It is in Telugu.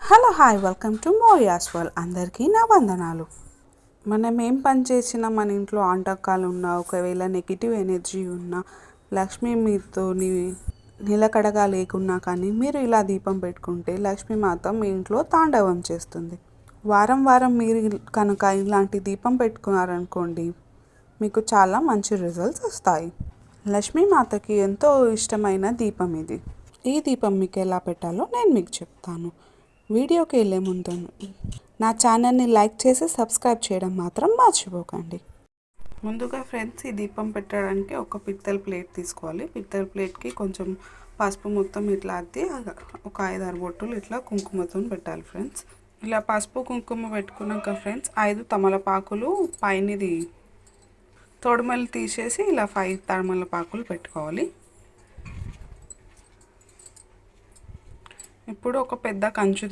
Hello hi welcome to Moriya's world. అందరికీ నా వందనాలు. మనం ఏం పని చేసినా మన ఇంట్లో ఆటంకాలు ఉన్నా, ఒకవేళ నెగిటివ్ ఎనర్జీ ఉన్నా, లక్ష్మీ మీతో నిలకడగా లేకున్నా కానీ మీరు ఇలా దీపం పెట్టుకుంటే లక్ష్మీమాత మీ ఇంట్లో తాండవం చేస్తుంది. వారం వారం మీరు కనుక ఇలాంటి దీపం పెట్టుకున్నారనుకోండి, మీకు చాలా మంచి రిజల్ట్స్ వస్తాయి. లక్ష్మీమాతకి ఎంతో ఇష్టమైన దీపం ఇది. ఈ దీపం మీకు ఎలా పెట్టాలో నేను మీకు చెప్తాను. వీడియోకి వెళ్ళే ముందు నా ఛానల్ని లైక్ చేసి సబ్స్క్రైబ్ చేయడం మాత్రం మర్చిపోకండి. ముందుగా ఫ్రెండ్స్, ఈ దీపం పెట్టడానికి ఒక పిత్తల ప్లేట్ తీసుకోవాలి. పిత్తల ప్లేట్కి కొంచెం పసుపు మొత్తం ఇట్లా అద్ది ఒక 5-6 బొట్టులు ఇట్లా కుంకుమతో పెట్టాలి ఫ్రెండ్స్. ఇలా పసుపు కుంకుమ పెట్టుకున్నాక ఫ్రెండ్స్ 5 తమలపాకులు పైనది తొడిమలు తీసేసి ఇలా 5 తమలపాకులు పెట్టుకోవాలి. ఇప్పుడు ఒక పెద్ద కంచు